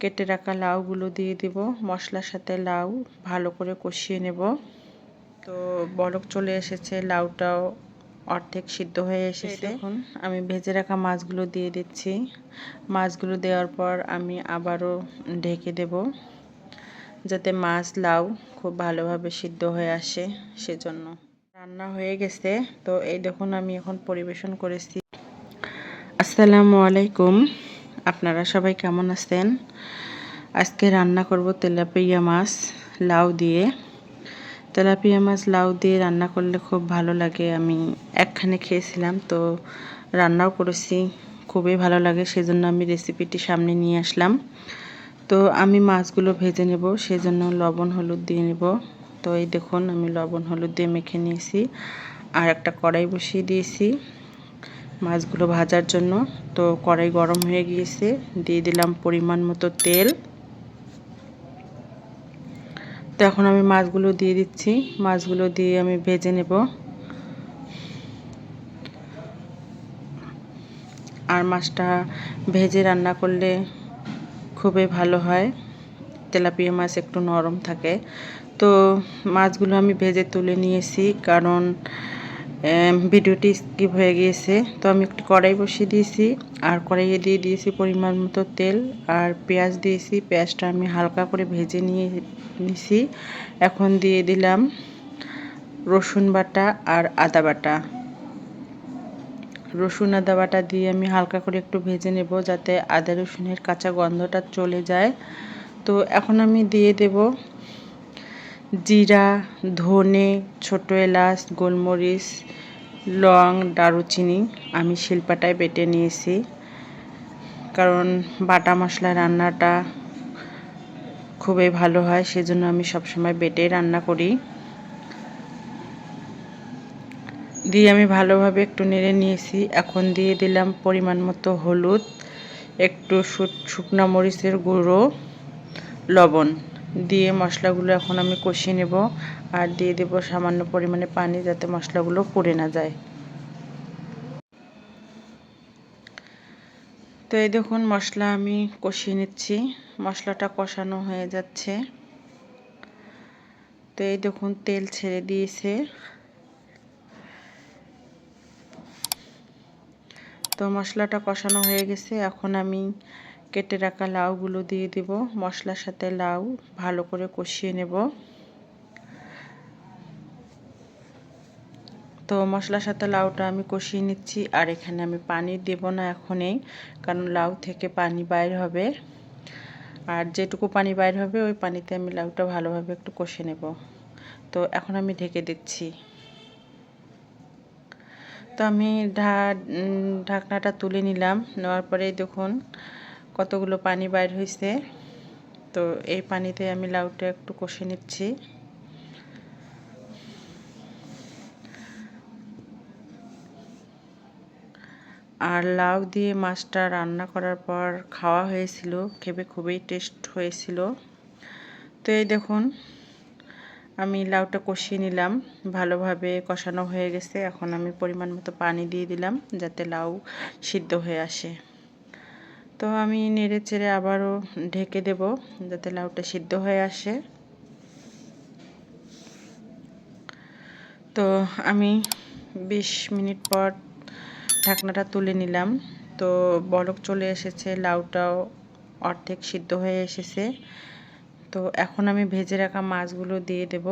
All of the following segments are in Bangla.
কেটে রাখা লাউগুলো দিয়ে দেব। মশলার সাথে লাউ ভালো করে কষিয়ে নেব। তো বলক চলে এসেছে, লাউটাও অর্ধেক সিদ্ধ হয়ে এসেছে। এখন আমি ভেজে রাখা মাছগুলো দিয়ে দিচ্ছি। মাছগুলো দেওয়ার পর আমি আবারও ঢেকে দেব, যাতে মাছ লাউ খুব ভালোভাবে সিদ্ধ হয়ে আসে, সেজন্য। রান্না হয়ে গেছে। তো এই দেখুন আমি এখন পরিবেশন করেছি। আসসালামু আলাইকুম, আপনারা সবাই কেমন আছেন? আজকে রান্না করব তেলাপিয়া মাছ লাউ দিয়ে। তেলাপিয়া মাছ লাউ দিয়ে রান্না করলে খুব ভালো লাগে। আমি একখানে খেয়েছিলাম, তো রান্নাও করেছি, খুবই ভালো লাগে, সেজন্য আমি রেসিপিটি সামনে নিয়ে আসলাম। তো আমি মাছগুলো ভেজে নেব, সেজন্য লবণ হলুদ দিয়ে নেব। তো এই দেখুন আমি লবণ হলুদ দিয়ে মেখে নিয়েছি, আর একটা কড়াই বসিয়ে দিয়েছি মাছগুলো ভাজার জন্য। তো কড়াই গরম হয়ে গিয়েছে, দিয়ে দিলাম পরিমাণ মতো তেল। তো এখন আমি মাছগুলো দিয়ে দিচ্ছি, মাছগুলো দিয়ে আমি ভেজে নেব। আর মাছটা ভেজে রান্না করলে খুবই ভালো হয়, তেলাপিয়া মাছ একটু নরম থাকে। তো মাছগুলো আমি ভেজে তুলে নিয়েছি, কারণ ভিডিওটি স্কিপ হয়ে গিয়েছে। তো আমি একটু কড়াই বসিয়ে দিয়েছি, আর কড়াইয়ে দিয়ে দিয়েছি পরিমাণ মতো তেল, আর পেঁয়াজ দিয়েছি। পেঁয়াজটা আমি হালকা করে ভেজে নিয়েছি। এখন দিয়ে দিলাম রসুন বাটা আর আদা বাটা। রসুন আদা বাটা দিয়ে আমি হালকা করে একটু ভেজে নেব, যাতে আদা রসুনের কাঁচা গন্ধটা চলে যায়। তো এখন আমি দিয়ে দেব জিরা, ধনে, ছোট এলাচ, গোলমরিচ, লং, দারুচিনি। আমি শিলপাটায় বেটে নিয়েছি, কারণ বাটা মশলা রান্নাটা খুবই ভালো হয়, সেজন্য আমি সবসময় বেটে রান্না করি। দিয়ে আমি ভালোভাবে একটু নেড়ে নিয়েছি। এখন দিয়ে দিলাম পরিমাণ মতো হলুদ, একটু শুকনা মরিচের গুঁড়ো, লবণ দিয়ে মশলাগুলো এখন আমি কষিয়ে নেব। আর দিয়ে দেব সামান্য পরিমাণে পানি, যাতে মশলাগুলো পুড়ে না যায়। তো এই দেখুন মশলা আমি কষিয়ে নিচ্ছি, মশলাটা কষানো হয়ে যাচ্ছে। তো এই দেখুন তেল ছেড়ে দিয়েছে। তো মশলাটা কষানো হয়ে গেছে। এখন আমি কেটে রাখা লাউগুলো দিয়ে দেব। মশলার সাথে লাউ ভালো করে কষিয়ে নেব। তো মশলার সাথে লাউটা আমি কষিয়ে নিচ্ছি, আর এখানে আমি পানি দেব না এখনই, কারণ লাউ থেকে পানি বাইর হবে। আর যেটুকু পানি বাইর হবে ওই পানিতে আমি লাউটা ভালোভাবে একটু কষে নেব। তো এখন আমি ঢেকে দিচ্ছি। তো আমি ঢাকনাটা তুলে নিলাম। নেওয়ার পরে দেখুন কতগুলো পানি বাইর হয়েছে। তো এই পানিতে আমি লাউটা একটু কষে নিচ্ছি। আর লাউ দিয়ে মাছটা রান্না করার পর খাওয়া হয়েছিল, খেতে খুবই টেস্ট হয়েছিল। তো এই দেখুন আমি লাউটা কষিয়ে নিলাম, ভালোভাবে কষানো হয়ে গেছে। এখন আমি পরিমাণ মতো পানি দিয়ে দিলাম, যাতে লাউ সিদ্ধ হয়ে আসে। তো আমি নেড়ে চেড়ে আবারও ঢেকে দেব, যাতে লাউটা সিদ্ধ হয়ে আসে। তো আমি 20 মিনিট পর ঢাকনাটা তুলে নিলাম। তো বলক চলে এসেছে, লাউটাও অর্ধেক সিদ্ধ হয়ে এসেছে। তো এখন আমি ভেজে রাখা মাছগুলো দিয়ে দেব।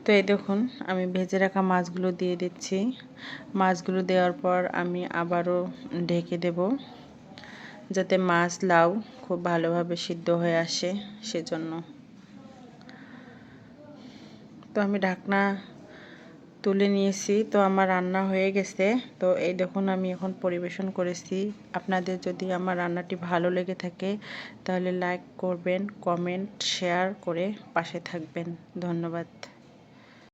তো এই দেখুন আমি ভেজে রাখা মাছগুলো দিয়ে দিচ্ছি। মাছগুলো দেওয়ার পর আমি আবারও ঢেকে দেব, যাতে মাছ লাউ খুব ভালোভাবে সিদ্ধ হয়ে আসে, সেজন্য। তো আমি ঢাকনা তুলে নিয়েছি। তো আমার রান্না হয়ে গেছে। তো এই দেখুন আমি এখন পরিবেশন করেছি। আপনাদের যদি আমার রান্নাটি ভালো লেগে থাকে, তাহলে লাইক করবেন, কমেন্ট, শেয়ার করে পাশে থাকবেন। ধন্যবাদ।